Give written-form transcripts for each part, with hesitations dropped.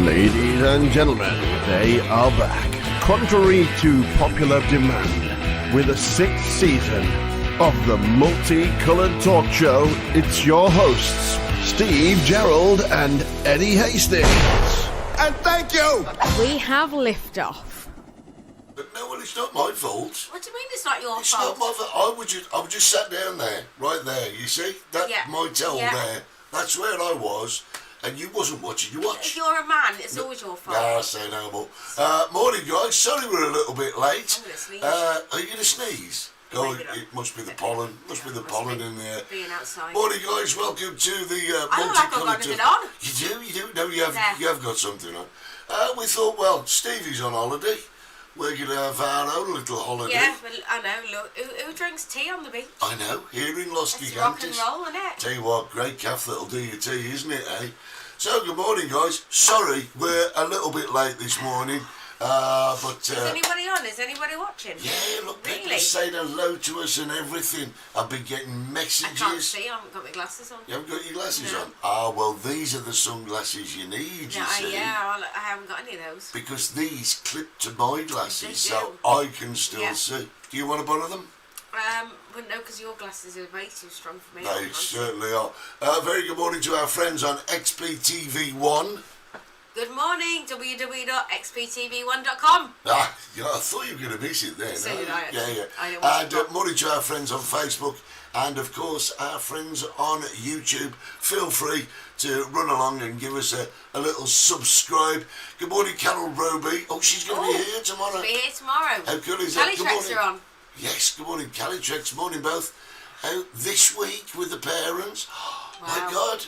Ladies and gentlemen, they are back. Contrary to popular demand, with the sixth season of the Multicoloured Talk Show, it's your hosts, Steve Gerald and Eddie Hastings. And thank you! We have liftoff. But no, well, it's not my fault. What do you mean it's not your It's fault? not my fault. I was just sat down there, right there, you see? That motel there, that's where I was. And you wasn't watching your watch. If you're a man, it's always your fault. Nah, say no more. Morning, guys. Sorry we're a little bit late. I'm going to sneeze. Are you going to sneeze? Oh, Maybe not. it must be the pollen. Must be the pollen in there. Being outside. Morning, guys. Welcome to the I look like I've got anything on. You do? No, you have got something on. We thought, well, Stevie's on holiday. We're going to have our own little holiday. Yeah, but I know. Look, who drinks tea on the beach? I know. Here in Los It's rock and Gigantes. roll, isn't it? Tell you what, great calf that'll do your tea, isn't it, eh? So, good morning, guys. Sorry, we're a little bit late this morning, but... Is anybody on? Is anybody watching? Yeah, look, people Really? saying hello to us and everything. I've been getting messages. I can't see. I haven't got my glasses on. You haven't got your glasses No. on? Ah, well, these are the sunglasses you need, you see. I haven't got any of those. Because these clip to my glasses, They so do. I can still Yeah. see. Do you want to borrow them? But no, because your glasses are way too strong for me. They certainly are. Very good morning to our friends on XPTV1. Good morning, www.xptv1.com. Ah, yeah, I thought you were going to miss it there. So no? did I, actually. Yeah. I didn't want And to stop. morning to our friends on Facebook, and of course our friends on YouTube. Feel free to run along and give us a little subscribe. Good morning, Carol Roby. Oh, she's going to be here tomorrow. Be here tomorrow. How cool is that? Cali Good tracks morning. are on. Yes, good morning, Cali Treks. Morning, both. Out this week with the parents. My Wow. God,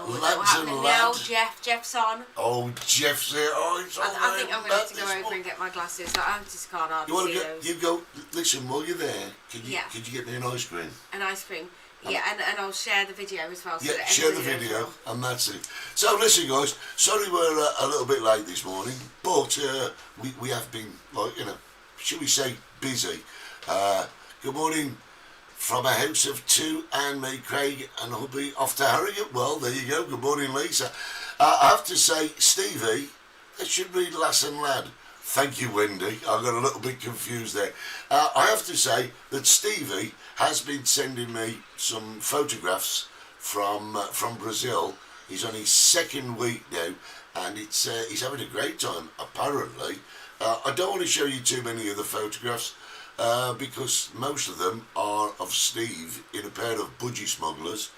What's lads happening and now? lads. Jeff's on. Oh, Jeff's there. Oh, it's all I think I'm going to have to go this over morning. and get my glasses. I just can't hardly You want see to those. you go? Listen, while you're there, could you get me an ice cream? An ice cream. Yeah, and I'll share the video as well. So Yeah, that share the everybody knows video, as and that's it. So listen, guys. Sorry we're a little bit late this morning, but we have been, like, should we say, busy. Good morning from a house of two, and me, Craig, and hubby off to Harrogate. Well, there you go. Good morning, Lisa. I have to say, Stevie, that should read lass and lad. Thank you, Wendy. I got a little bit confused there. I have to say that Stevie has been sending me some photographs from Brazil. He's on his second week now, and he's having a great time, apparently. I don't want to show you too many of the photographs, because most of them are of Steve in a pair of budgie smugglers,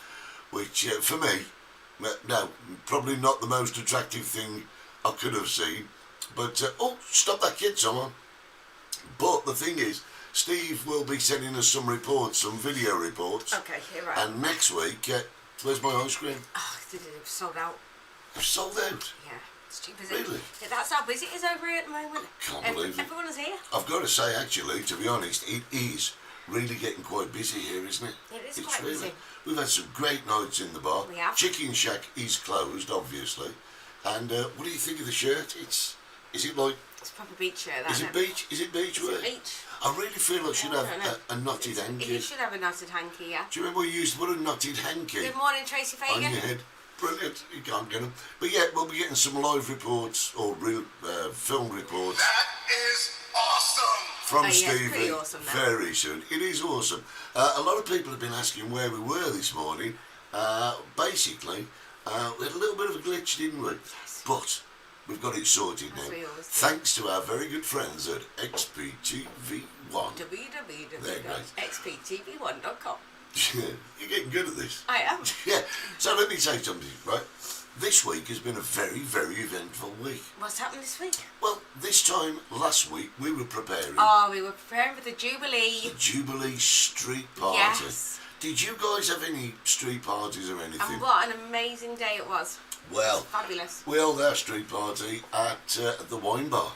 which, for me, no, probably not the most attractive thing I could have seen. But, oh, stop that kid, someone. But the thing is, Steve will be sending us some reports, some video reports. Okay, you're right. And next week, where's my ice cream? Oh, it was sold out. It's sold out. Yeah, it's cheap as Really? Yeah, that's how busy it is over here at the moment. Can't believe it. Everyone is here. I've got to say, actually, to be honest, it is really getting quite busy here, isn't it? It is It's quite really. busy. We've had some great nights in the bar. We have. Chicken Shack is closed, obviously. And what do you think of the shirt? Is it like... It's a proper beach shirt, that, Is it beach? Is it beach Is wear? it beach? I really feel I should I have don't know. a knotted hanky. You should have a knotted hanky, yeah. Do you remember we used to put a knotted hanky Good morning, Tracy on your Fagan. head? Brilliant. You can't get them. But yeah, we'll be getting some live reports or real film reports That is awesome! from Oh, yeah, it's Stevie pretty awesome now. very soon. It is awesome. A lot of people have been asking where we were this morning. Basically, we had a little bit of a glitch, didn't we? Yes. But we've got it sorted As now. we always do. Thanks to our very good friends at XPTV1. www.xptv1.com. You're getting good at this. I am. Yeah, so let me say something, right? This week has been a very, very eventful week. What's happened this week? Well, this time last week we were preparing Oh, we were preparing for the Jubilee. the Jubilee Street Party. Yes. Did you guys have any street parties or anything? And what an amazing day it was. Well, Fabulous. we held our street party at the wine bar.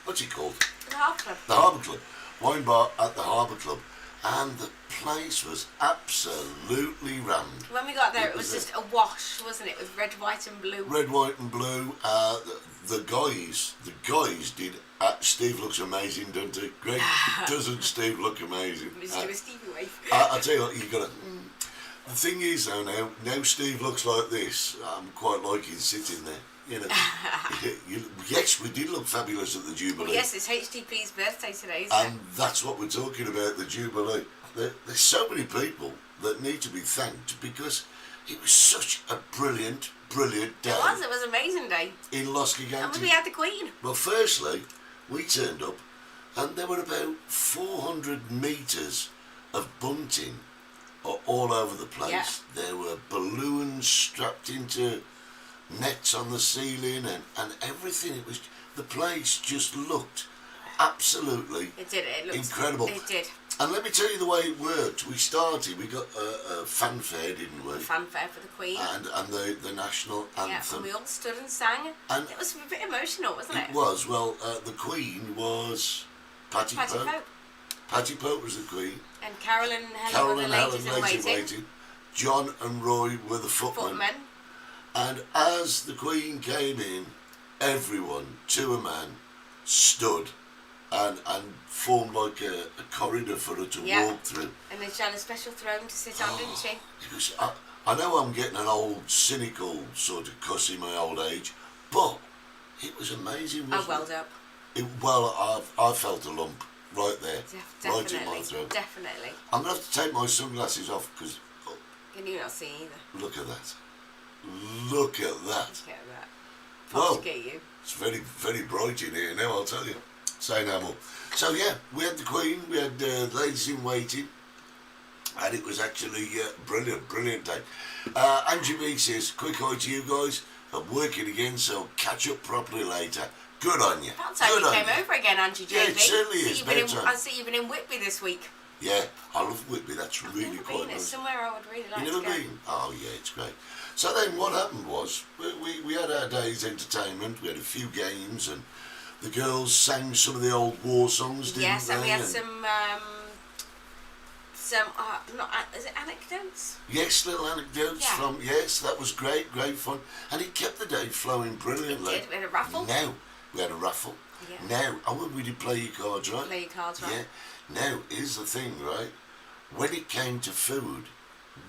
What's it called? The Half Club. The Harbour Club. Wine bar at the Harbour Club. And the place was absolutely rammed. When we got there, it was was just a wash, wasn't it? With red, white, and blue. Red, white and blue. The guys did. Steve looks amazing, doesn't he? Great. Doesn't Steve look amazing? Let's do a Stevie wave. I'll tell you what, you got to. The thing is, though, now Steve looks like this. I'm quite liking sitting there. You know, yes, we did look fabulous at the Jubilee. Well, yes, it's HTP's birthday today, isn't And that's what we're talking about, the Jubilee. There's so many people that need to be thanked because it was such a brilliant day. It was an amazing day. In Los Gigantes. And we had the Queen. Well, firstly, we turned up and there were about 400 metres of bunting all over the place. Yeah. There were balloons strapped into nets on the ceiling and everything. The place just looked absolutely It did. It looked incredible. It did. And let me tell you the way it worked. We got a fanfare, didn't we? Fanfare for the Queen. And the national Yeah, anthem. and we all stood and sang. And it was a bit emotional, wasn't it? It was. Well, the Queen was Patty Pope. Patty Pope was the Queen. And Carol and Helen were the ladies in waiting. John and Roy were the footmen. And as the Queen came in, everyone, to a man, stood and formed like a corridor for her to walk through. And then she had a special throne to sit on, didn't she? It was, I know I'm getting an old, cynical sort of cuss in my old age, but it was amazing, wasn't welled up. I felt a lump right there, right in my throat. Definitely. I'm going to have to take my sunglasses off because... Can you not see either? Look at that. Look at that. Look at that. Well, get you. It's very, very bright in here now, I'll tell you. Say no more. So yeah, we had the Queen, we had ladies in waiting, and it was actually brilliant day. Angie B says, quick hi to you guys. I'm working again, so catch up properly later. Good on you. About time you came over again, Angie JB. Yeah, it certainly is. I see you've been in Whitby this week. Yeah, I love Whitby. That's really quite nice. It's somewhere I would really like to go. You never been? Oh yeah, it's great. So then what happened was, we had our day's entertainment, we had a few games, and the girls sang some of the old war songs, didn't they? Yes, and we had some is it anecdotes? Yes, little anecdotes from, yes, that was great fun. And it kept the day flowing brilliantly. It did, we had a raffle. Now, we had a raffle. Yeah. Now, and we did play your cards, right? Play your cards, right. Yeah. Now, here's the thing, right? When it came to food,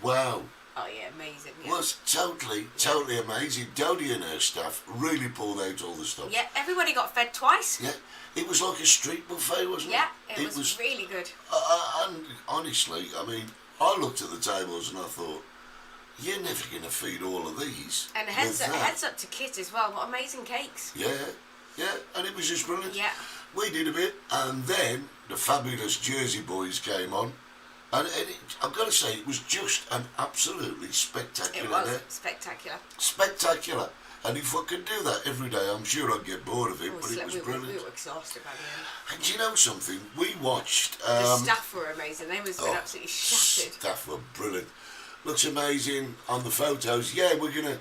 wow. Oh yeah, amazing. Yeah. Was totally amazing. Dodie and her staff really pulled out all the stuff. Yeah, everybody got fed twice. Yeah, it was like a street buffet, wasn't it? Yeah, it was really good. And honestly, I mean, I looked at the tables and I thought, you're never going to feed all of these. And heads up to Kit as well. What amazing cakes. Yeah, and it was just brilliant. Yeah. We did a bit, and then the fabulous Jersey boys came on. And I've got to say, it was just an absolutely spectacular day. It was spectacular. Spectacular. And if I could do that every day, I'm sure I'd get bored of it, but it was brilliant. We were exhausted by the end. And do you know something? We watched... the staff were amazing. They must have been absolutely shattered. Staff were brilliant. Looks amazing on the photos. Yeah, we're gonna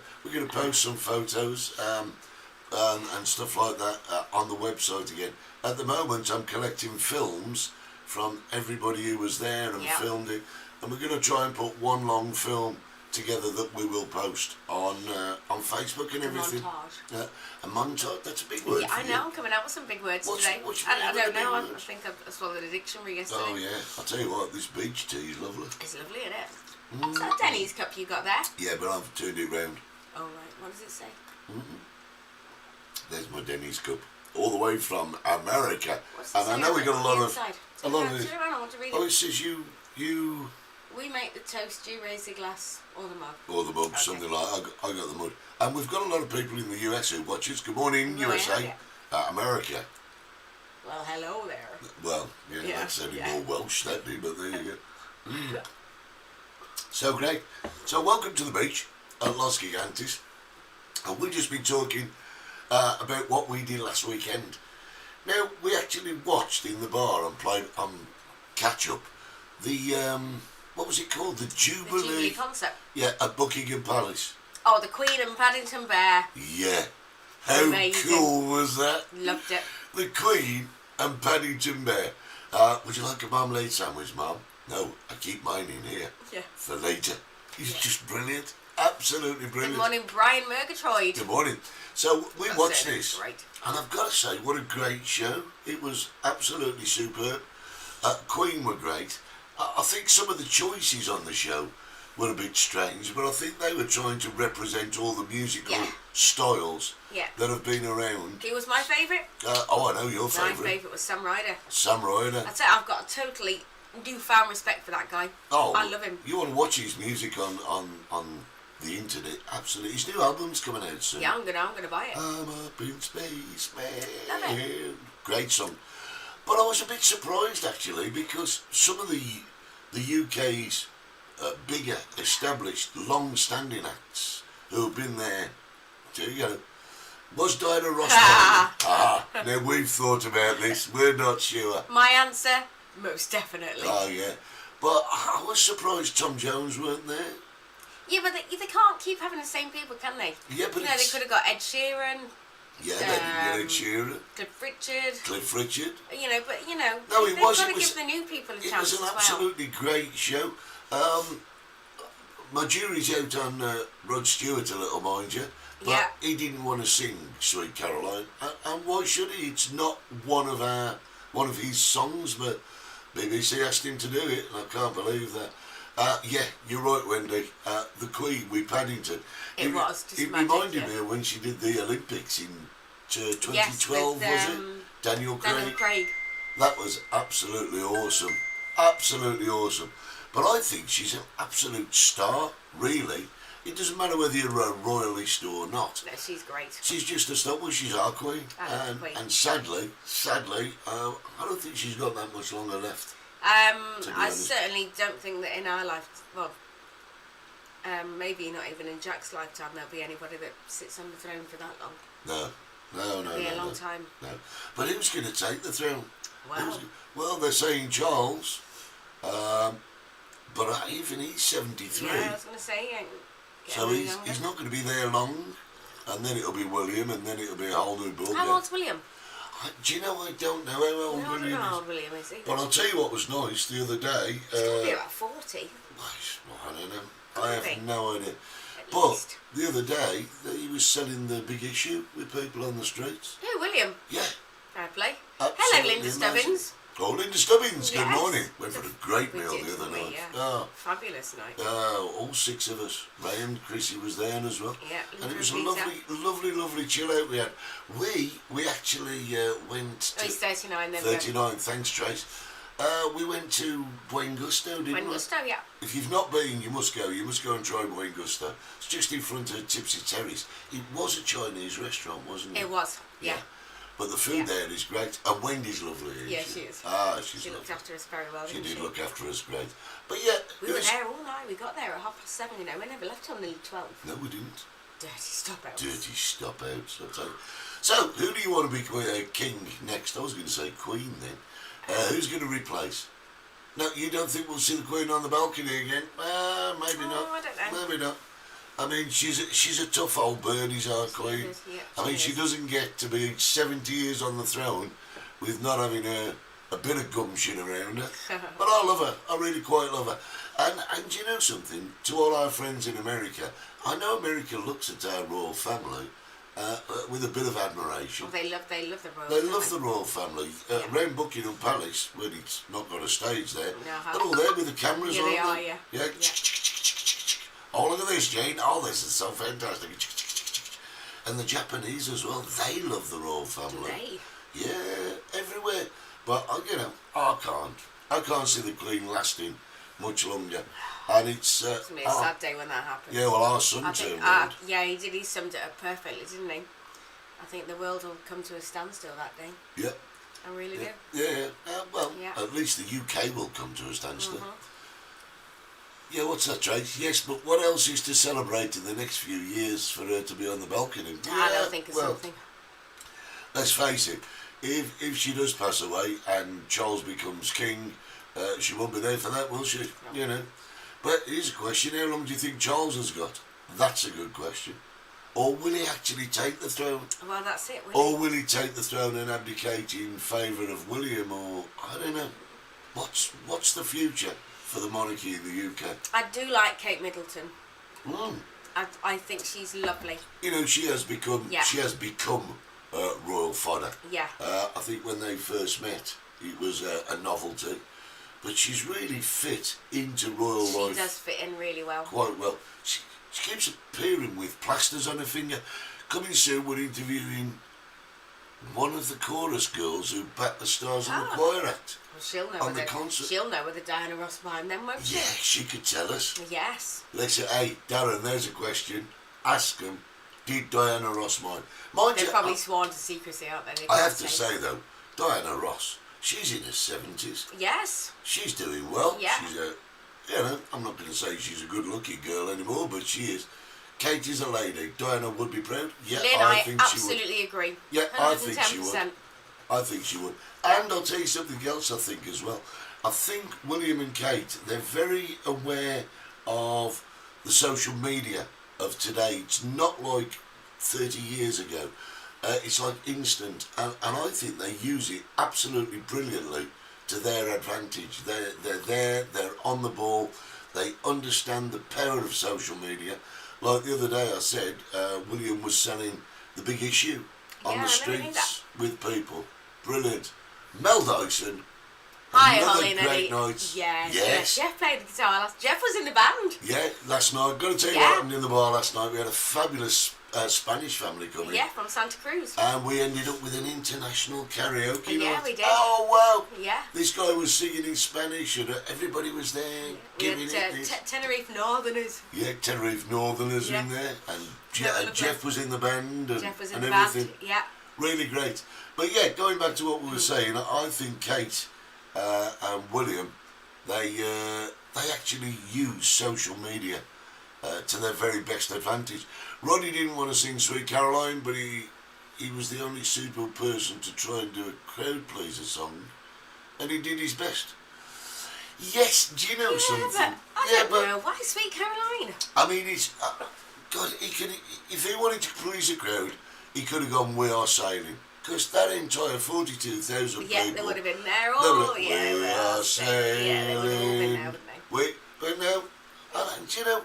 post some photos and stuff like that on the website again. At the moment, I'm collecting films from everybody who was there and filmed it, and we're going to try and put one long film together that we will post on Facebook and everything. Montage. A montage. That's a big word. Yeah, I know. I'm coming out with some big words today. I don't know. I think I swallowed a dictionary yesterday. Oh yeah. I'll tell you what. This beach tea is lovely. It's lovely, isn't it? What's that Denny's cup you got there? Yeah, but I've turned it round. Oh right. What does it say? There's my Denny's cup, all the way from America. What's it and say I know we got a lot of. A lot of it. I want to read it. Oh, it says you. We make the toast, you raise the glass, or the mug. Or the mug, something like that. I got the mug. And we've got a lot of people in the US who watch us. Good morning, USA. America. Well, hello there. Well, yeah. That sounded more Welsh, that did, but there you go. So great. So welcome to the beach at Los Gigantes. And we've just been talking about what we did last weekend. Now, we actually watched in the bar and played on catch-up the, what was it called? The Jubilee. The Jubilee concert. Yeah, at Buckingham Palace. Oh, the Queen and Paddington Bear. Yeah. How cool was that? Loved it. The Queen and Paddington Bear. Would you like a marmalade sandwich, Mum? No, I keep mine in here. Yeah. For later. He's just brilliant. Absolutely brilliant. Good morning, Brian Murgatroyd. Good morning. So we watched this, great. And I've got to say, what a great show. It was absolutely superb. Queen were great. I think some of the choices on the show were a bit strange, but I think they were trying to represent all the musical styles that have been around. He was my favourite. I know your favourite. My favourite was Sam Ryder. Sam Ryder. I'd say I've got a totally newfound respect for that guy. Oh, I love him. You want to watch his music on the internet? Absolutely. His new album's coming out soon. Yeah, I'm gonna buy it. I'm up in space, man. Love it. Great song. But I was a bit surprised actually because some of the UK's bigger, established, long-standing acts who have been there, was Diana Ross going? Now we've thought about this. We're not sure. My answer, most definitely. Oh yeah, but I was surprised Tom Jones weren't there. Yeah, but they can't keep having the same people, can they? Yeah, but they could have got Ed Sheeran. Yeah, they didn't get Ed Sheeran. Cliff Richard. No, it was. They've got to give the new people a chance as well. It was an absolutely great show. My jury's out on Rod Stewart a little, mind you. But he didn't want to sing Sweet Caroline, and why should he? It's not one of his songs, but BBC asked him to do it, and I can't believe that. Yeah, you're right, Wendy. The Queen with Paddington. It reminded me of when she did the Olympics in 2012, was it? Daniel Craig. That was absolutely awesome. Absolutely awesome. But I think she's an absolute star, really. It doesn't matter whether you're a royalist or not. No, she's great. She's just a star. Well, she's our Queen. And sadly, I don't think she's got that much longer left. I certainly don't think that in our life, maybe not even in Jack's lifetime, there'll be anybody that sits on the throne for that long. No. It'll be a long time. No. But who's going to take the throne? Well, they're saying Charles, but even he's 73. Yeah, I was going to say, so he's not going to be there long, and then it'll be William, and then it'll be a whole new ball. How old's William? Do you know, I don't know how old William is. How old William is he? But I'll tell you what was nice the other day. He's got to be about 40. I don't know. I have no idea. But the other day, he was selling the big issue with people on the streets. Who, William? Yeah. Fair play. Absolutely Hello, Linda amazing. Stubbins. Oh, Linda Stubbins, good Yes. morning. Went for a great meal did, the other didn't we? night. Yeah. Oh, Fabulous night. all 6 of us. Ray and Chrissy was there as well. Yeah, and it was a Peter. lovely chill out we had. We actually went to... Oh, he's 39 then. 39, thanks Trace. We went to Buen Gusto, didn't we? Buen Gusto, yeah. If you've not been, you must go. You must go and try Buen Gusto. It's just in front of Tipsy Terry's. It was a Chinese restaurant, wasn't it? It was, yeah. But the food there is great. And Wendy's lovely, isn't Yeah, she? she is. She's She lovely. looked after us very well, She didn't she? did look after us great. But yeah... We were there all night. We got there at 7:30, We never left till nearly 12. No, we didn't. Dirty stop-outs. Dirty stop-outs, I'll tell you. So, who do you want to be king next? I was going to say queen then. Who's going to replace? No, you don't think we'll see the Queen on the balcony again? Maybe not. I don't know. Maybe not. I mean, she's a tough old bird, is our Queen. Is, yeah, I mean, she doesn't get to be 70 years on the throne with not having a bit of gumption around her. But I love her. I really quite love her. And do you know something? To all our friends in America, I know America looks at our royal family with a bit of admiration. Well, they love the royal family. They love the royal family. Around Buckingham Palace, when it's not got a stage there, No, they're all there with the cameras on. They are, yeah. Yeah. Oh, look at this, Jane. Oh, this is so fantastic. And the Japanese as well, they love the royal family. Do they? Yeah, everywhere. But, I can't see the Queen lasting much longer. And it's... It's going to be a sad day when that happens. Yeah, well, our son turned round. Yeah, he did. He summed it up perfectly, didn't he? I think the world will come to a standstill that day. Yeah. I really do. Yeah. At least the UK will come to a standstill. Yeah, what's that, Trace? Yes, but what else is to celebrate in the next few years for her to be on the balcony? I don't think it's something. Let's face it, if she does pass away and Charles becomes king, she won't be there for that, will she? No. You know. But here's a question, how long do you think Charles has got? That's a good question. Or will he actually take the throne? Well, that's it. Or will he take the throne and abdicate in favour of William? Or, I don't know. What's the future for the monarchy in the UK? I do like Kate Middleton. Mm. I think she's lovely. You know, she has become royal fodder. Yeah. I think when they first met, it was a novelty. but she's really fit into royal She life. does fit in really well. Quite well. She keeps appearing with plasters on her finger. Coming soon, we're interviewing one of the chorus girls who backed the Stars in the Choir Act. Well, she'll know On whether the concert. she'll know whether Diana Ross mine then, won't she? Yeah, she could tell us. Yes. Let's say, hey, Darren, there's a question. Ask them, did Diana Ross mine? Mind They're you, probably sworn to secrecy, aren't they? They I can't have to say, though, Diana Ross, she's in her 70s. Yes. She's doing well. Yeah. She's I'm not going to say she's a good-looking girl anymore, but she is. Kate is a lady. Diana would be proud. Yeah, Lynn, I I think she would. absolutely agree. Yeah, I think she 110%. would. I think she would. And I'll tell you something else I think as well. I think William and Kate, they're very aware of the social media of today. It's not like 30 years ago. It's like instant. And I think they use it absolutely brilliantly to their advantage. They're there, they're on the ball, they understand the power of social media. Like the other day I said, William was selling the big issue on the streets with people. Brilliant. Mel Dyson. Hi, another Hollie and great Eddie. night. Yes. Jeff played the guitar last. Jeff was in the band. Yeah, last night. Got to tell you what happened in the bar last night. We had a fabulous Spanish family coming. Yeah, from Santa Cruz. And we ended up with an international karaoke Yeah, night. we did. Oh, wow. Yeah. This guy was singing in Spanish and everybody was there We giving had it. Tenerife Northerners. Yeah, Tenerife Northerners in there. And Jeff was in the band and, Jeff was in and the everything. band. Yeah. Really great. But yeah, going back to what we were saying, I think Kate and William, they actually use social media to their very best advantage. Roddy didn't want to sing Sweet Caroline, but he was the only suitable person to try and do a crowd pleaser song, and he did his best. Yes, do you know something? But I don't know. Why Sweet Caroline? I mean, it's God. He could, if he wanted to please a crowd, he could have gone "We Are Sailing," because that entire 42,000 people. Yeah, they would have been there. We are sailing. Yeah, they would have all been there, wouldn't they? But no, do you know,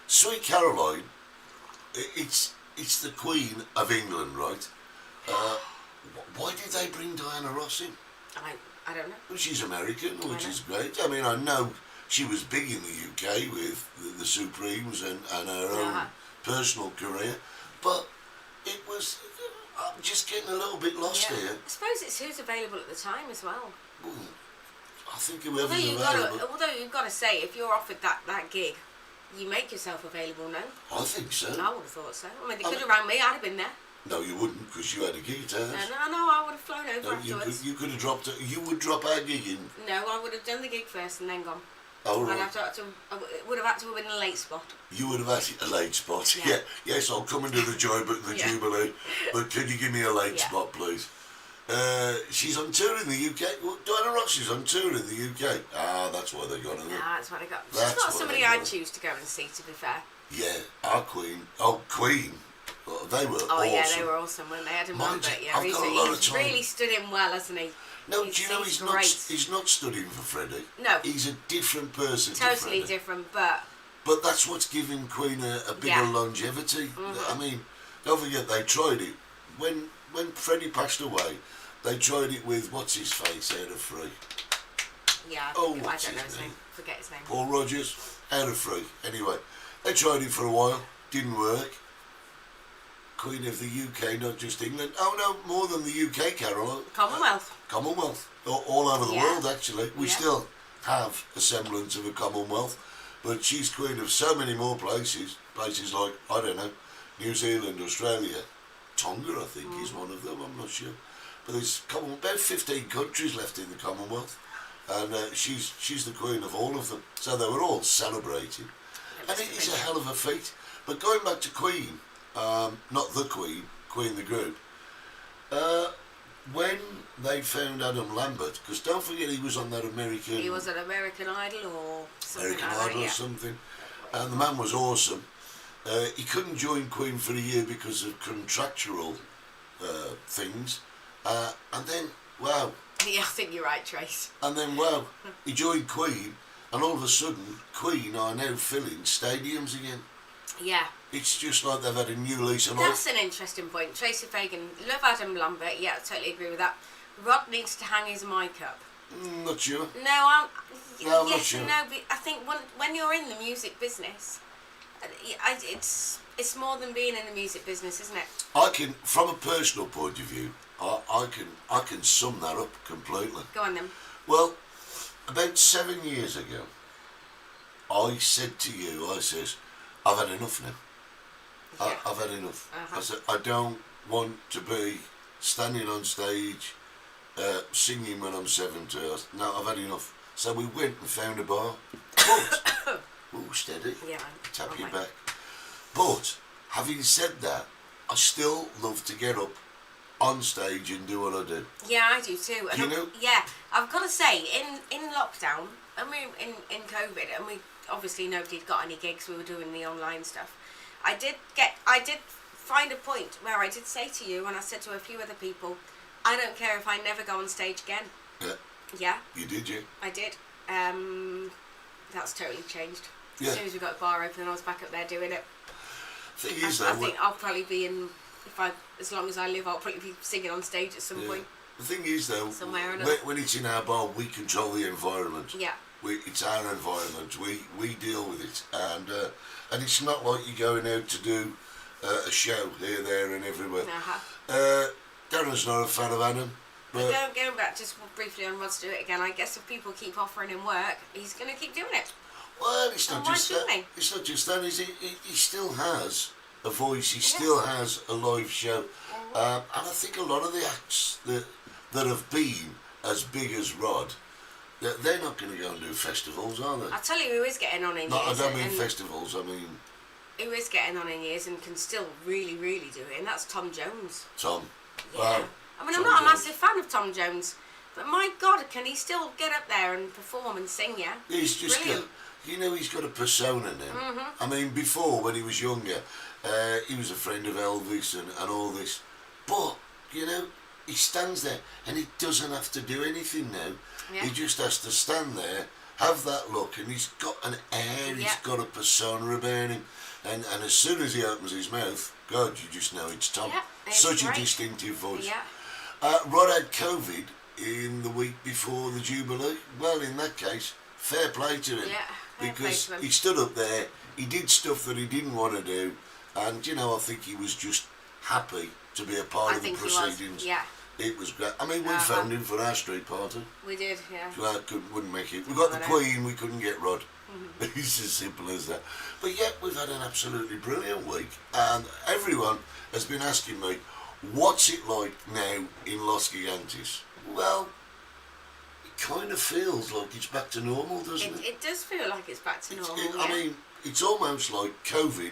Sweet Caroline, it's the Queen of England, right? Why did they bring Diana Ross in? I don't know. Well, she's American, which is great. I mean, I know she was big in the UK with the Supremes and her own personal career, but it was. I'm just getting a little bit lost here. I suppose it's who's available at the time as well. Ooh, I think whoever's available. Although you've got to say, if you're offered that gig, you make yourself available now. I think so. I would have thought so. I mean, they could have rang me. I'd have been there. No, you wouldn't, because you had a gig at ours. No, I would have flown over No, afterwards. you could have dropped. You would drop our gig in. No, I would have done the gig first and then gone. Oh, right. I would have had to have been in a late spot. You would have had a late spot. Yeah. Yes, I'll come into the Jubilee, but can you give me a late spot, please? She's on tour in the UK. Well, Diana Ross is on tour in the UK. Ah, that's why they got her. That's what I got. That's She's not why somebody they I'd got choose to go and see, to be fair. Yeah, our Queen. Oh, Queen. Well, they were awesome. Oh, yeah, they were awesome, weren't they? Adam Mind Lambert, you, yeah. I've got a lot of He's time. really stood in well, hasn't he? No, do you know he's great. not studying for Freddie? No. He's a different person to Totally Freddie. different, but... But that's what's giving Queen a bigger longevity. Mm-hmm. I mean, don't forget, they tried it. When Freddie passed away, they tried it with, what's his face, out of Free? Yeah, I don't know his name. Forget his name. Paul Rogers, out of Free. Anyway, they tried it for a while, didn't work. Queen of the UK, not just England. Oh no, more than the UK, Caroline. Commonwealth. All over the world, actually. We still have a semblance of a Commonwealth, but she's queen of so many more places. Places like, I don't know, New Zealand, Australia, Tonga, I think, is one of them. I'm not sure. But there's about 15 countries left in the Commonwealth, and she's the queen of all of them. So they were all celebrating, and it is a hell of a feat. But going back to Queen, not the Queen, Queen the group, when they found Adam Lambert, because don't forget he was on that American... He was an American Idol or something American like Idol that, or something, and the man was awesome. He couldn't join Queen for a year because of contractual things, and then, wow. Yeah, I think you're right, Trace. And then, wow, he joined Queen, and all of a sudden, Queen are now filling stadiums again. Yeah. It's just like they've had a new lease on life. That's an interesting point. Tracy Fagan, love Adam Lambert, yeah, I totally agree with that. Rod needs to hang his mic up. Not sure. No, I'm not yes sure. and no. But I think when you're in the music business, it's more than being in the music business, isn't it? I can, from a personal point of view, I can sum that up completely. Go on then. Well, about 7 years ago, I said to you, I says, I've had enough now. Yeah. I've had enough. Uh-huh. I said, I don't want to be standing on stage singing when I'm 70. I said, no, I've had enough. So we went and found a bar. But, oh, steady. Yeah. Tap I'm your like- back. But, having said that, I still love to get up on stage and do what I do. Yeah, I do too. And You know? Yeah, I've got to say, in lockdown, and we in COVID, and we obviously nobody had got any gigs. We were doing the online stuff. I did find a point where I did say to you, and I said to a few other people, I don't care if I never go on stage again. Yeah. Yeah, You did, you? I did. That's totally changed. Yeah. As soon as we got a bar open, I was back up there doing it. Thing is, I though, think I'll probably be in. As long as I live, I'll probably be singing on stage at some point. the thing is, though, Somewhere or another. when it's in our bar, we control the environment. Yeah. It's our environment. We deal with it, and it's not like you're going out to do a show here, there, and everywhere. Uh-huh. Darren's not a fan of Adam, but Going back just briefly on Rod Stewart again, I guess if people keep offering him work, he's going to keep doing it. well, it's not And why just shouldn't that. he? It's not just that. He still has a voice. He still has a live show, and I think a lot of the acts that have been as big as Rod, they're not going to go and do festivals, are they? I'll tell you who is getting on in No, I years. don't mean and festivals. I mean who is getting on in years and can still really, really do it, and that's Tom Jones. Tom. Yeah. Wow. I mean, I'm Tom not a Jones. massive fan of Tom Jones, but my God, can he still get up there and perform and sing, yeah? He's just Brilliant. got, he's got a persona now. I mean, before, when he was younger, he was a friend of Elvis and all this. But, he stands there and he doesn't have to do anything now. Yeah. He just has to stand there, have that look, and he's got an air, he's Yeah. got a persona about him. And as soon as he opens his mouth, God, you just know it's Tom. Yeah, it's Such great. a distinctive voice. Yeah. Rod had COVID in the week before the Jubilee. Well, in that case, fair play to him. Yeah, fair play because to him. he stood up there, he did stuff that he didn't want to do, and I think he was just happy to be a part I of the think he was. proceedings. Yeah, It was great. I mean, we Uh-huh. phoned him for our street party. we did, yeah. Well, wouldn't make it. We got the I know. Queen, we couldn't get Rod. It's as simple as that. But yet, we've had an absolutely brilliant week, and everyone has been asking me, what's it like now in Los Gigantes? Well, it kind of feels like it's back to normal, doesn't it? It does feel like it's back to normal. Yeah. I mean, it's almost like COVID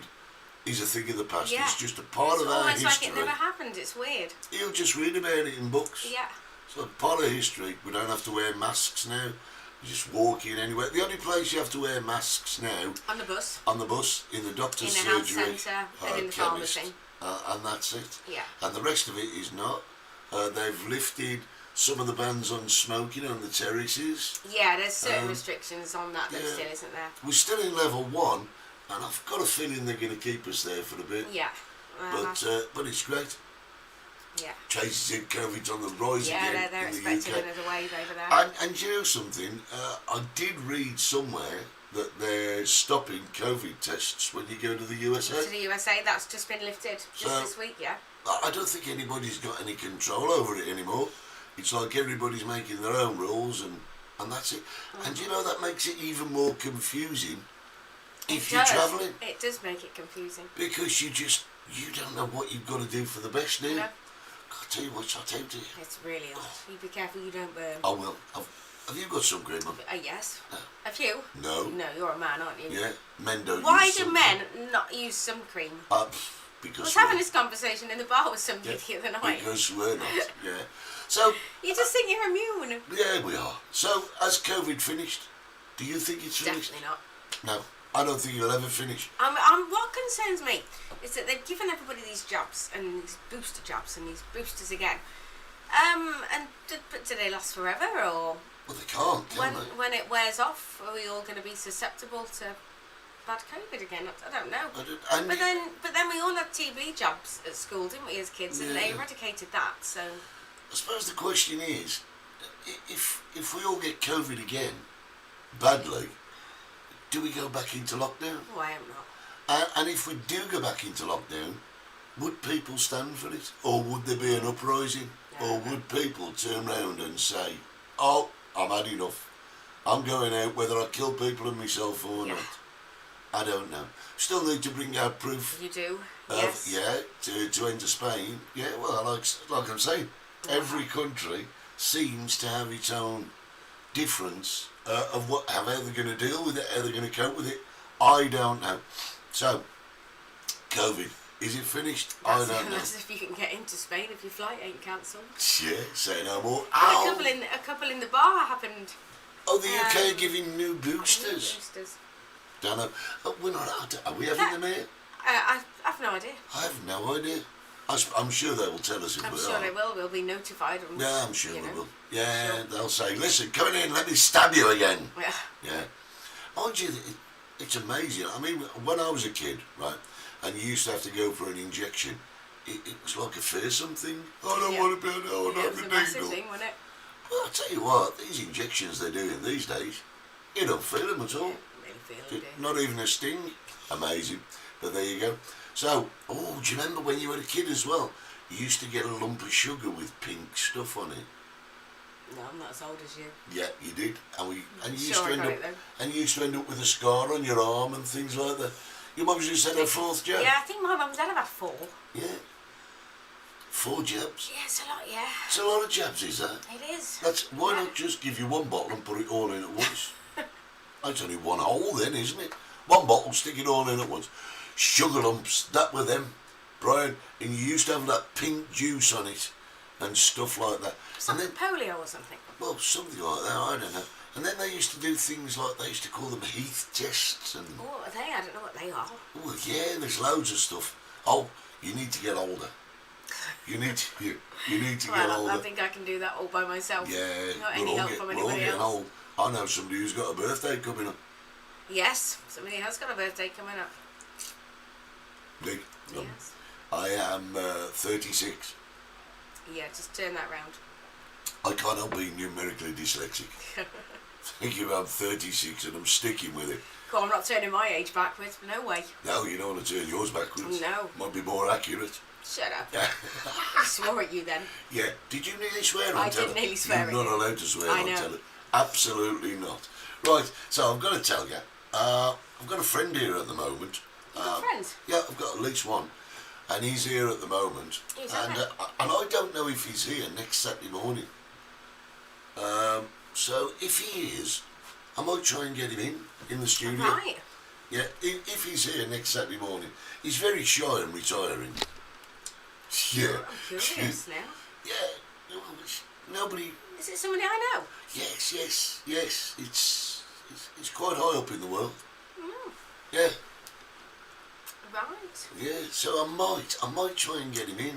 is a thing of the past. Yeah. It's just a part It's of our almost history. like it never happened. It's weird. You'll just read about it in books. Yeah. So part of history, we don't have to wear masks now. You just walk in anywhere. The only place you have to wear masks now, On the bus. on the bus, in the In doctor's the health surgery, centre and in the chemist, pharmacy. and that's it. Yeah. And the rest of it is not. They've lifted some of the bans on smoking on the terraces. Yeah, there's certain restrictions on that though yeah. still, isn't there? We're still in level 1, and I've got a feeling they're going to keep us there for a bit. Yeah. But it's great. Yeah. Cases in COVID's on the rise Yeah, again they're in the expecting UK. another wave over there. And you know something? I did read somewhere that they're stopping COVID tests when you go to the USA. To the USA, that's just been lifted just So- this week, yeah. I don't think anybody's got any control over it anymore. It's like everybody's making their own rules, and that's it. And that makes it even more confusing if you're travelling, It does make it confusing. because you don't know what you've got to do for the best, do you? No. I'll tell you what, I'll tell you. It's really odd. You be careful you don't burn. I will. Have you got sun cream on? Yes. A few? No. No, you're a man, aren't you? Yeah, men don't Why use do sun men not use sun cream? cream. I Because was having this conversation in the bar with somebody the other night. Because we're not, yeah. So, You just think you're immune. yeah, we are. So, has COVID finished? Do you think it's finished? Definitely not. No, I don't think it'll ever finish. What concerns me is that they've given everybody these jobs and these booster jobs and these boosters again. But do they last forever, or Well, they can't, can they? when it wears off, are we all going to be susceptible to bad COVID again? I don't know. And But then we all had TB jobs at school, didn't we, as kids? And they Yeah. eradicated that. So I suppose the question is, if we all get COVID again, badly, do we go back into lockdown? Oh, I am not. And if we do go back into lockdown, would people stand for it? Or would there be an uprising? Or would people turn round and say, oh, I've had enough. I'm going out whether I kill people and myself or not. I don't know. Still need to bring out proof. You do? Of, Yes. yeah, to enter Spain. Yeah, well, like I'm saying, every country seems to have its own difference of how they're going to deal with it, how they're going to cope with it. I don't know. So, COVID, is it finished? I don't know. That's if you can get into Spain if your flight ain't cancelled. Yeah, say no more. A couple in the bar happened. Oh, the UK are giving new boosters. Boosters. Don't know. We're not. Are we having them here? I've no idea. I have no idea. I'm sure they will tell us if I'm we sure are. they will. We'll be notified. And, Yeah, I'm sure you they know. will. Yeah, Sure. they'll say, listen, come in, let me stab you again. Yeah. Yeah. Mind you, it's amazing. I mean, when I was a kid, right, and you used to have to go for an injection, it was like a fearsome thing. I don't want to be an hour, It was a massive thing, wasn't it? Well, I'll tell you what, these injections they're doing these days, you don't feel them at all. Really feel it. Not even a sting. Amazing. But there you go. So, do you remember when you were a kid as well? You used to get a lump of sugar with pink stuff on it. No, I'm not as old as you. Yeah, you did. And you used Sure, to I end got up it though. and you used to end up with a scar on your arm and things like that. Your mum's just had her fourth jab. Yeah, I think my mum and dad have had 4. Yeah. 4 jabs. Yeah, it's a lot, yeah. It's a lot of jabs, is that? It is. Why not just give you one bottle and put it all in at once? That's only one hole then, isn't it? One bottle, stick it all in at once. Sugar lumps, that were them, Brian. And you used to have that pink juice on it and stuff like that. It's And like then, polio or something. well, something like that, I don't know. And then they used to do things like, they used to call them Heath tests and... What are they? I don't know what they are. Oh, yeah, there's loads of stuff. Oh, you need to get older. You need to get Well, older. I think I can do that all by myself. Yeah, Not any help from we're all anybody getting else. old. I know somebody who's got a birthday coming up. Yes, somebody has got a birthday coming up. Big. Yes. I am 36. Yeah, just turn that round. I can't help being numerically dyslexic. Thank you, I'm 36 and I'm sticking with it. Cool, I'm not turning my age backwards. No way. No, you don't want to turn yours backwards. No. Might be more accurate. Shut up. Yeah. I swore at you then. Yeah. Did you nearly swear on I telly? did nearly swear You're at not you. allowed to swear I on know. telly. Absolutely not. Right, so I've got to tell you, I've got a friend here at the moment. You got friends? Yeah, I've got at least one. And he's here at the moment. He's and, okay. and I don't know if he's here next Saturday morning. So if he is, I might try and get him in the studio. Right. Yeah, if he's here next Saturday morning. He's very shy and retiring. Yeah. I'm curious now. Yeah, nobody... Is it somebody I know? Yes. It's quite high up in the world. Mm, Yeah, right. yeah. So I might try and get him in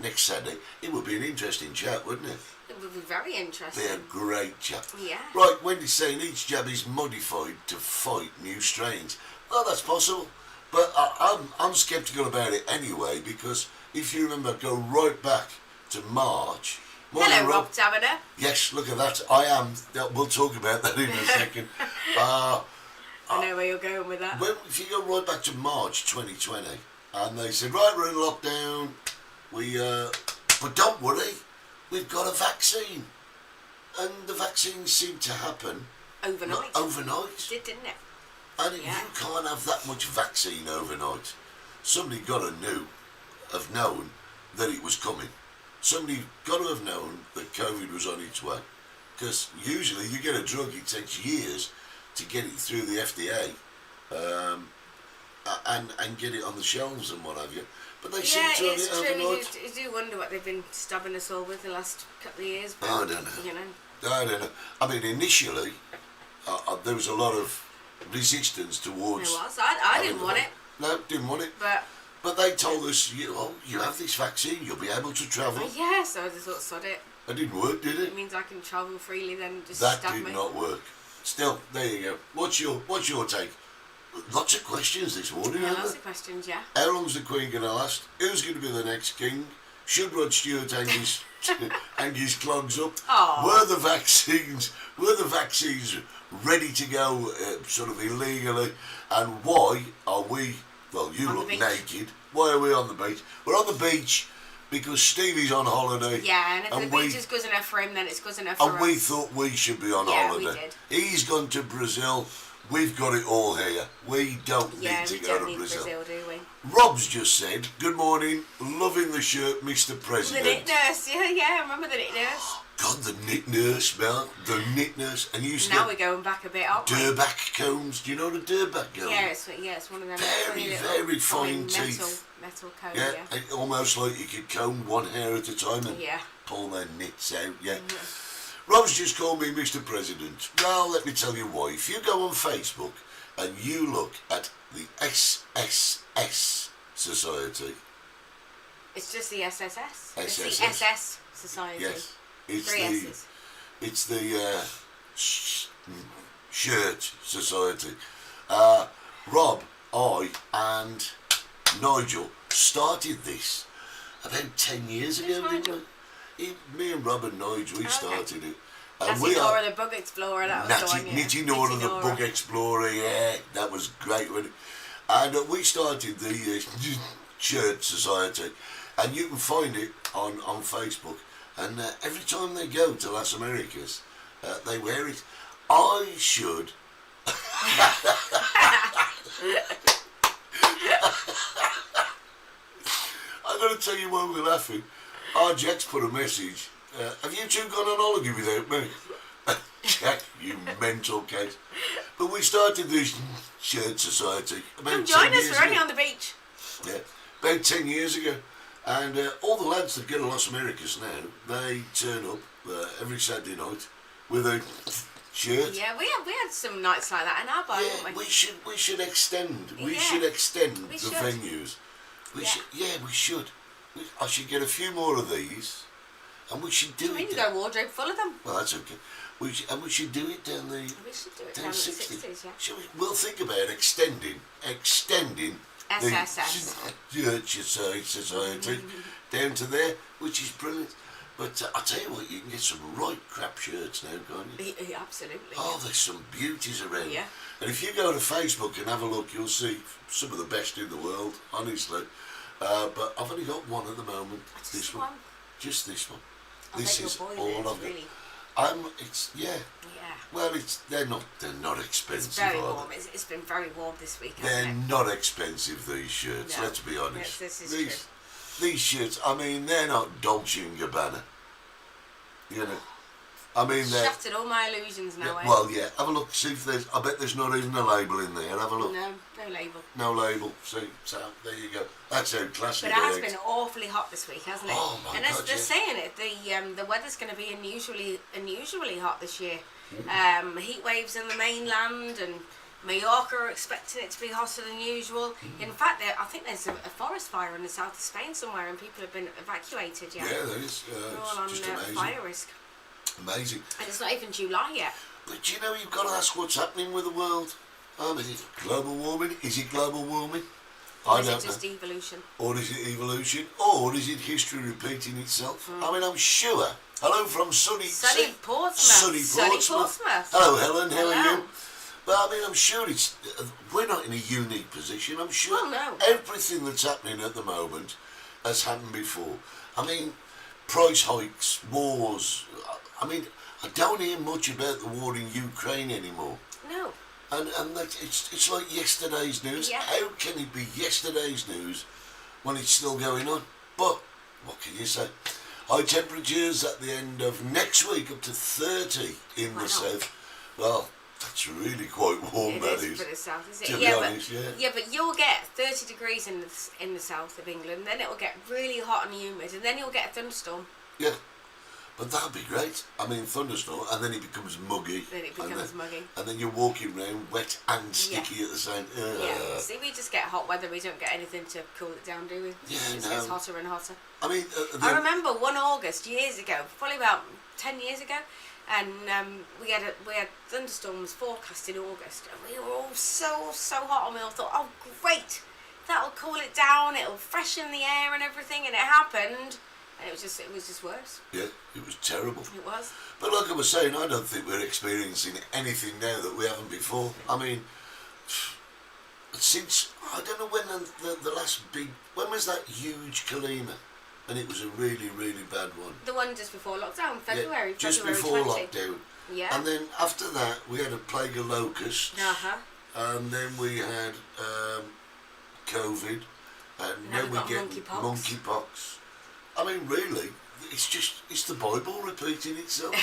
next Saturday. It would be an interesting chat, wouldn't it? It would be very interesting. Be a great chat. Yeah. Right, Wendy's saying each jab is modified to fight new strains. Well, that's possible, but I'm sceptical about it anyway because if you remember, go right back to March. Morning, Hello, Rob Taverner. Yes, look at that. I am. We'll talk about that in a second. I know where you're going with that. Well, if you go right back to March 2020, and they said, right, we're in lockdown, but don't worry, we've got a vaccine. And the vaccine seemed to happen Overnight. overnight. It did, didn't it? And Yeah. you can't have that much vaccine overnight. Somebody got to have known that it was coming. Somebody got to have known that COVID was on its way. Because usually you get a drug, it takes years to get it through the FDA and get it on the shelves and what have you. But they seem Yeah, to have it's it true. overnight. You do wonder what they've been stabbing us all with the last couple of years. But, I don't know. You know. I don't know. I mean, initially, there was a lot of resistance towards... There was. I having didn't the want vac- it. No, didn't want it. But they told us, you have this vaccine, you'll be able to travel. yeah, so I just thought, sod it. It didn't work, did it? It means I can travel freely then just That stab did me. not work. Still, there you go. What's your take? Lots of questions this morning, Yeah, aren't lots there? of questions, yeah. How long's the Queen going to last? Who's going to be the next king? should Rod Stewart hang his clogs up? Aw. Were the vaccines ready to go sort of illegally? And why are we, well, you On the look beach. naked. Why are we on the beach? We're on the beach because Stevie's on holiday. Yeah, and if the we, beach is good enough for him, then it's good enough for us. and we thought we should be on Yeah, we holiday. did. He's gone to Brazil. We've got it all here. We don't Yeah, need to we go don't to need Brazil. do we? Rob's just said, good morning, loving the shirt, Mr. The President. knit nurse, yeah, I remember the knit nurse. God, the knit nurse, Mel. The knit nurse. And you used to Now get we're going back a bit, aren't we? Durback combs. Do you know what a Durback comb? Yeah, it's one of them. Very, funny very little, fine metal, teeth. Metal comb, Yeah, yeah. and almost like you could comb one hair at a time and Yeah. pull their knits out, yeah. Rob's just called me Mr. President. Well, let me tell you why. If you go on Facebook and you look at the S06 Society, It's just the SSS. It's SSS. the SS Society. yes, it's Three the S's. it's the Shirt Society. Rob, I, and Nigel started this about 10 years Who's ago, didn't Nigel? we? Me and Rob and Nigel, we Okay. started it. That's we Nora the Bug Explorer, that was the one, yeah. Nitty Nora Nitty the Nora. Bug Explorer, yeah, that was great, wasn't it? And we started the Shirt Society, and you can find it on Facebook. And every time they go to Las Americas, they wear it. I should. I'm going to tell you why we're laughing. Our Jack's put a message. Have you two gone on holiday without me? Jack, you mental case. But we started this Shirt Society about Come 10 join us, years we're only ago. on the beach. Yeah, about 10 years ago. And all the lads that go to Las Americas now, they turn up every Saturday night with a shirt. Yeah, we had some nights like that in our bar, Yeah, didn't we? we should extend. We Yeah, should extend we the should. venues. We Yeah. should. Yeah, we should. I should get a few more of these, and we should do We it. can go wardrobe full of them. Well, that's okay. We should do it down the We should do it down down at 60. 60s, yeah. We'll think about extending SSS. the Church Society down to there, which is brilliant. But I tell you what, you can get some right crap shirts now, can't you? Absolutely. Oh, there's some beauties around. Yeah. And if you go to Facebook and have a look, you'll see some of the best in the world, honestly. But I've only got one at the moment. Just this one? Just this one. I This bet is your boy all lives, I've got. really. It's yeah. Yeah. Well, they're not expensive. It's very are warm. they? It's been very warm this week, They're hasn't it? not expensive, these shirts. No. Let's be honest. This is These shirts. I mean, they're not Dolce and Gabbana. You know. I mean, they're. Shattered all my illusions now, Yeah, eh? well, yeah. Have a look. See if there's. I bet there's not even a label in there. Have a look. No label. No label. See, so there you go. That's how classic But it has it is. been awfully hot this week, hasn't it? Oh, my and God, they're yeah. saying it. The weather's going to be unusually hot this year. Heat waves in the mainland, and Mallorca are expecting it to be hotter than usual. In fact, I think there's a forest fire in the south of Spain somewhere, and people have been evacuated. Yeah, Yeah, there is. they're It's all on just amazing. fire risk, Amazing. and it's not even July yet. But you know, you've got to ask what's happening with the world. Is it global warming? Is it global warming? Or I is it don't just know. evolution? Or is it evolution? Or is it history repeating itself? I mean, I'm sure. Hello from sunny Portsmouth. Sunny Portsmouth. Hello, Helen. How are Hello. you? But I mean, I'm sure we're not in a unique position. I'm sure Well, no. everything that's happening at the moment has happened before. I mean, price hikes, wars. I mean, I don't hear much about the war in Ukraine anymore. No. And it's like yesterday's news. Yeah. How can it be yesterday's news when it's still going on? But what can you say? High temperatures at the end of next week, up to 30 in Wow. the south. Well, that's really quite warm. It that is is. for the south, is it? To be honest, yeah. But you'll get 30 degrees in the south of England, then it'll get really hot and humid, and then you'll get a thunderstorm. Yeah. But that'd be great. I mean, thunderstorm, and then it becomes muggy. Then it becomes muggy. And then you're walking around wet and sticky at the same time. Yeah. See, we just get hot weather. We don't get anything to cool it down, do we? Yeah, It just no. gets hotter and hotter. I mean, I remember 1 August years ago, probably about 10 years ago, and we had thunderstorms forecast in August, and we were all so hot, and we all thought, oh great, that'll cool it down, it'll freshen the air and everything, and it happened. And it was just worse. Yeah, it was terrible. It was. But like I was saying, I don't think we're experiencing anything now that we haven't before. I mean, since, I don't know when the last big, when was that huge Kalima? And it was a really, really bad one. The one just before lockdown, February. Yeah, just February before 20. lockdown. Yeah. And then after that, we had a plague of locusts. Uh-huh. And then we had COVID. And Now then we've we got get monkeypox. monkeypox. I mean, really, it's the Bible repeating itself.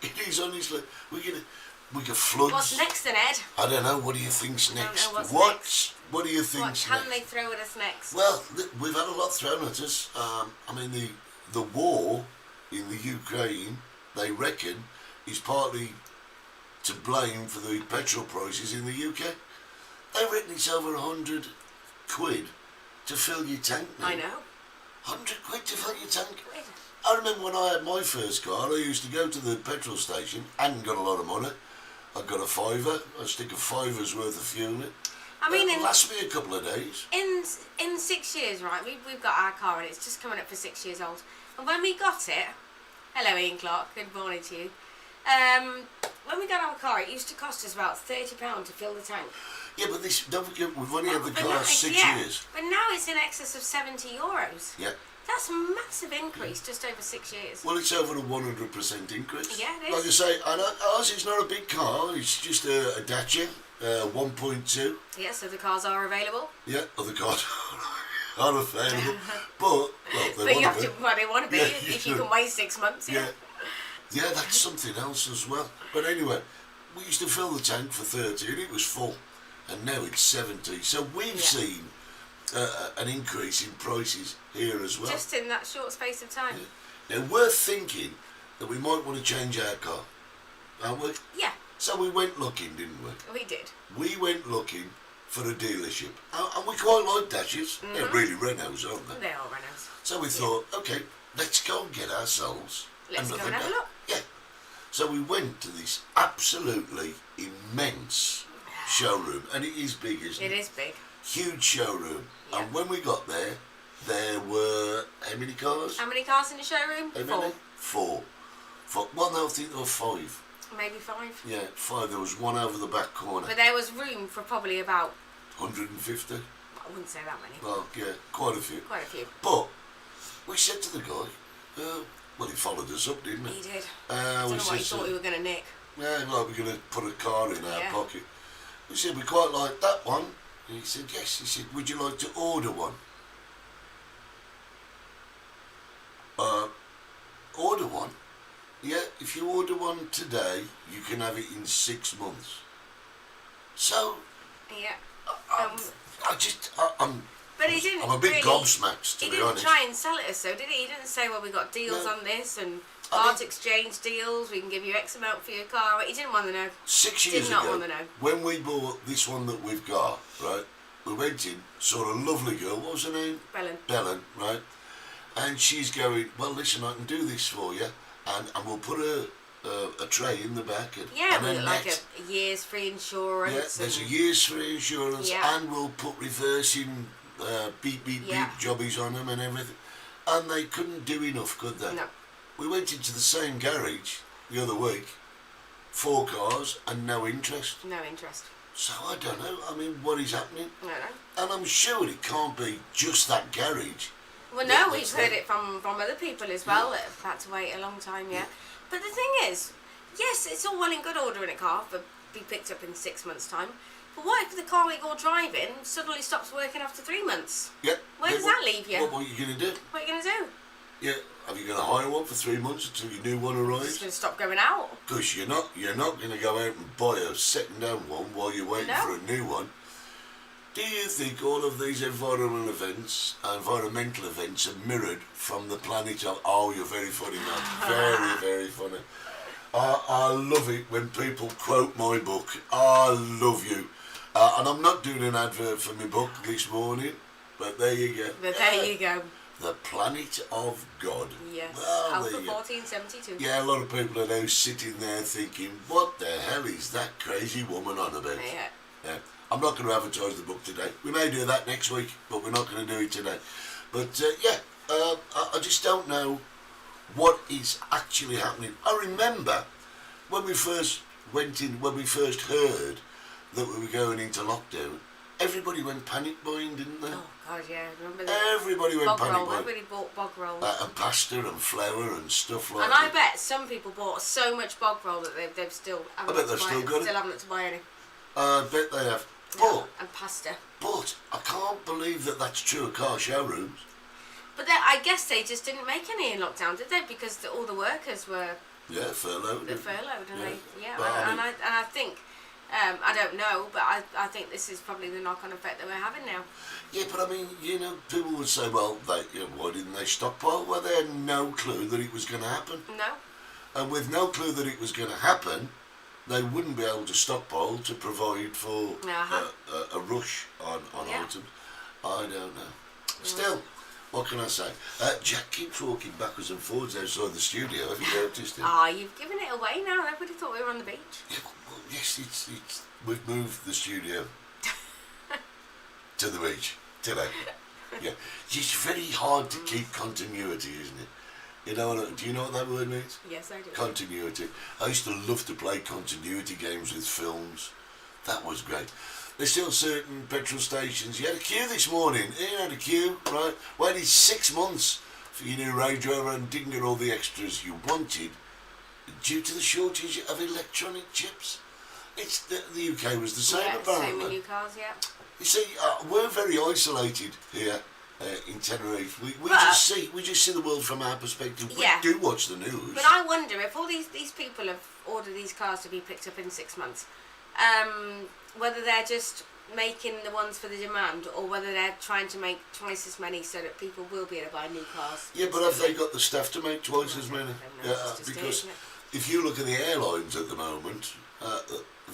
It is, honestly. We get floods. What's next then, Ed? I don't know. What do you think's don't know next? what's What do you think's What can next? they throw at us next? Well, we've had a lot thrown at us. I mean, the war in the Ukraine, they reckon, is partly to blame for the petrol prices in the UK. They reckon it's over 100 quid to fill your tank now. I know. 100 quid to fill your tank. Quid. I remember when I had my first car, I used to go to the petrol station, hadn't got a lot of money. I got a fiver, I'd stick a fiver's worth of fuel in it. I mean, It'll last me a couple of days. in 6 years, right? We've got our car and it's just coming up for 6 years old. And when we got it, hello Ian Clark, good morning to you. When we got our car, it used to cost us about £30 to fill the tank. Yeah, but don't forget, we've only had the But car now- 6 yeah, years. But now it's in excess of €70. Yeah. That's a massive increase just over 6 years. Well, it's over a 100% increase. Yeah, it is. Like I say, ours is not a big car, it's just a Dacia, 1.2. Yeah, so the cars are available. Yeah, other cars are available. But, well, But they you want have to to, be. well, they want to be Yeah, if you can wait 6 months. Yeah. Yeah, that's something else as well. But anyway, we used to fill the tank for 30 and it was full. And now it's 70. So we've seen an increase in prices here as well. Just in that short space of time. Now we're thinking that we might want to change our car, aren't we? Yeah, So we went looking, didn't we? we did. We went looking for a dealership. And we quite like Dacias. They're really Renaults, aren't they? They are Renaults. So we thought, okay, let's go and get ourselves Let's go another and have a car. look. Yeah. So we went to this absolutely immense showroom, and it is big, isn't it? It is big. Huge showroom. Yeah. And when we got there were how many cars? How many cars in the showroom? How many? Four. Well, no, I think there were 5. Maybe 5. Yeah, 5. There was one over the back corner. But there was room for probably about, 150. I wouldn't say that many. Well, yeah, quite a few. Quite a few. But we said to the guy, well, he followed us up, didn't he? He did. We I don't know what he said, thought we were going to nick. yeah, like we're going to put a car in our Yeah. pocket. We said, we quite like that one. And he said, yes. He said, would you like to order one? Order one? Yeah, if you order one today, you can have it in 6 months. So, Yeah. I'm But he didn't I'm a bit really, gobsmacked, to He be didn't honest. try and sell it us, so did he? He didn't say, well, we got deals No. on this and I part mean- exchange deals, we can give you X amount for your car. He didn't want to know. 6 years Did not ago, want to know. when we bought this one that we've got, right, we went in, saw a lovely girl, what was her name? Bellen. Right? And she's going, well, listen, I can do this for you, and we'll put a tray in the back. And, Yeah, and we a got like net. a year's free Yeah, insurance. there's a and year's free insurance, Yeah. and we'll put reversing beep, beep, Yeah. beep jobbies on them and everything. And they couldn't do enough, could they? No. We went into the same garage the other week, 4 cars and no interest. No interest. So I don't know, I mean, what is happening? No. And I'm sure it can't be just that garage. Well, Yeah, no, we've that's heard right. it from other people as well that have had to wait a long time, yeah. But the thing is, yes, it's all well and good ordering a car for be picked up in 6 months' time. But what if the car we go driving suddenly stops working after 3 months? Yeah. Where yeah, does that leave you? What are you going to do? What are you going to do? Yeah, have you going to hire one for 3 months until your new one Just arrives? going to stop going out? Because you're not going to go out and buy a second-hand one while you're waiting No. for a new one. Do you think all of these environmental events are mirrored from the planet of... Oh, you're very funny, man. Very, very funny. I love it when people quote my book. I love you. And I'm not doing an advert for my book this morning, but there you go. But there you go. The Planet of God. Yes. Well, Alpha there you go. 1472. Yeah, a lot of people are now sitting there thinking, what the hell is that crazy woman on about? Yeah. Yeah. I'm not going to advertise the book today. We may do that next week, but we're not going to do it today. But yeah, I just don't know what is actually happening. I remember when we first heard that we were going into lockdown, everybody went panic buying, didn't they? Oh God, yeah, remember that? Everybody went Bog panic roll. buying. Everybody bought bog roll. And pasta and flour and stuff like And that. I bet some people bought so much bog roll that they've still haven't bet had to they've buy still it. got it. Still haven't to buy any. I bet they have. But, And pasta. but I can't believe that that's true of car showrooms. But I guess they just didn't make any in lockdown, did they? Because all the workers were Yeah, furloughed. furloughed, and But I think I don't know, but I think this is probably the knock-on effect that we're having now. Yeah, but I mean, people would say, well, why didn't they stockpile? Well, they had no clue that it was going to happen. No. And with no clue that it was going to happen, they wouldn't be able to stockpile to provide for a rush on items. I don't know. Still, what can I say? Jack keeps walking backwards and forwards outside the studio. Have you noticed him? You've given it away now. Everybody thought we were on the beach. Yeah, well, yes, we've moved the studio to the beach today. Yeah, it's very hard to keep continuity, isn't it? Do you know what that word means? Yes, I do. Continuity. I used to love to play continuity games with films. That was great. There's still certain petrol stations. You had a queue this morning. You had a queue, right? Waited 6 months for your new Range Rover and didn't get all the extras you wanted due to the shortage of electronic chips. It's the UK was the same, apparently. Same with new cars, yeah. You see, we're very isolated here in Tenerife. We just see the world from our perspective. Yeah. We do watch the news. But I wonder if all these people have ordered these cars to be picked up in 6 months, whether they're just making the ones for the demand or whether they're trying to make twice as many so that people will be able to buy new cars. Yeah, but have they got the staff to make twice as many? Because if you look at the airlines at the moment,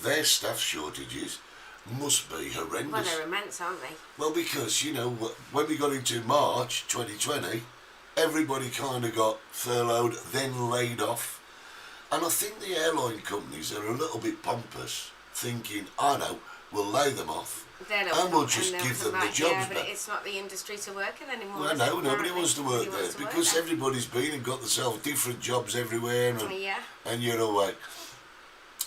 their staff shortages must be horrendous. Well, they're immense, aren't they? Well, because, when we got into March 2020, everybody kind of got furloughed, then laid off. And I think the airline companies are a little bit pompous, thinking, we'll lay them off and we'll just give them the jobs yeah, but back. it's not the industry to work in anymore. Well, no, nobody wants to work there because everybody's been and got themselves different jobs everywhere and you're away.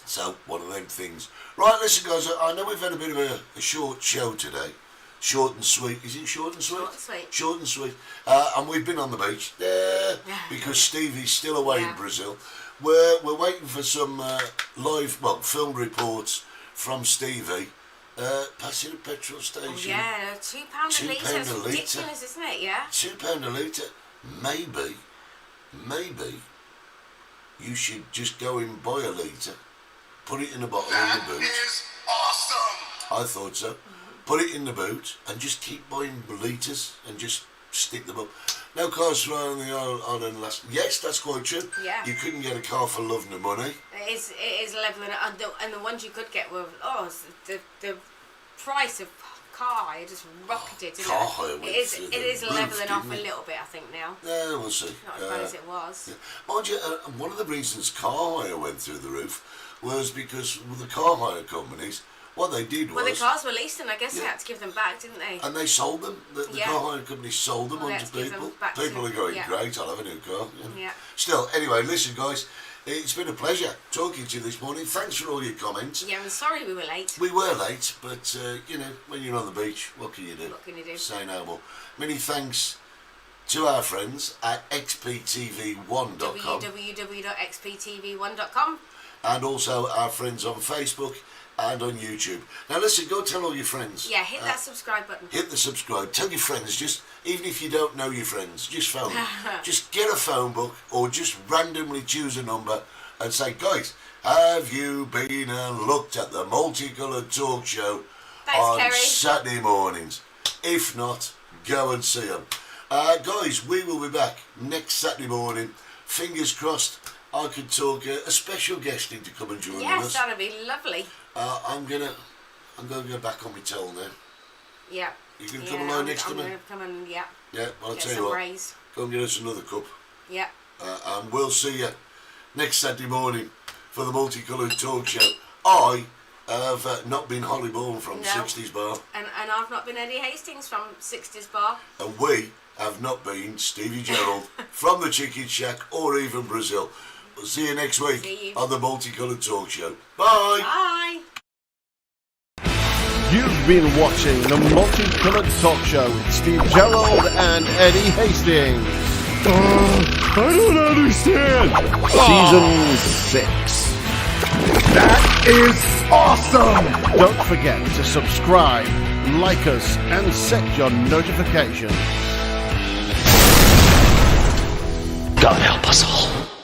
So, one of them things. Right, listen guys, I know we've had a bit of a short show today. Short and sweet. Is it short and sweet? Short and sweet. Short and sweet. And we've been on the beach because Stevie's still away in Brazil. We're waiting for some film reports from Stevie passing a petrol station. Oh, yeah, £2 a litre. It's ridiculous, isn't it? Yeah. £2 a litre. Maybe you should just go and buy a litre, put it in a bottle in the boot. That is awesome! I thought so. Put it in the boot and just keep buying litres and just stick them up. No cars around the island last. Yes, that's quite true. Yeah. You couldn't get a car for love nor money. It is levelling it, and the ones you could get were the price of car hire just rocketed. Car hire went through the it is roof, levelling off didn't a it? little bit, I think now. Yeah, we'll see. Not as bad as it was. Yeah. Mind you, one of the reasons car hire went through the roof was because the car hire companies, what they did was... Well, the cars were leased, and I guess they had to give them back, didn't they? And they sold them. The car hire companies sold them Well, on to people. People Are going, great, I'll have a new car. Yeah. Still, anyway, listen, guys, it's been a pleasure talking to you this morning. Thanks for all your comments. Yeah, I'm sorry we were late. We were late, but, when you're on the beach, what can you do? What can you do? Say no more. Many thanks to our friends at xptv1.com. www.xptv1.com. And also our friends on Facebook and on YouTube. Now listen, go tell all your friends. Yeah, hit that subscribe button. Hit the subscribe. Tell your friends, even if you don't know your friends, just phone them. Just get a phone book or just randomly choose a number and say, guys, have you been and looked at the Multicoloured Talk Show on Kerry. Saturday mornings? If not, go and see them. Guys, we will be back next Saturday morning. Fingers crossed I could talk a special guest in to come and join us. Yes, that'd be lovely. I'm gonna go back on my towel now. Yeah. You can come along next to me. I'm gonna come and Yeah, I'll get tell you some what. rays. Go and get us another cup. Yeah. And we'll see you next Saturday morning for the Multicoloured Talk Show. I have not been Hollie Bourne from 60s Bar. And I've not been Eddie Hastings from 60s Bar. And we have not been Stevie Gerald from the Chicken Shack or even Brazil. We'll see you next week See you. on the Multicoloured Talk Show. Bye! Bye. You've been watching the Multicoloured Talk Show with Steve Gerald and Eddie Hastings. I don't understand. Season 6. That is awesome! Don't forget to subscribe, like us, and set your notifications. God help us all.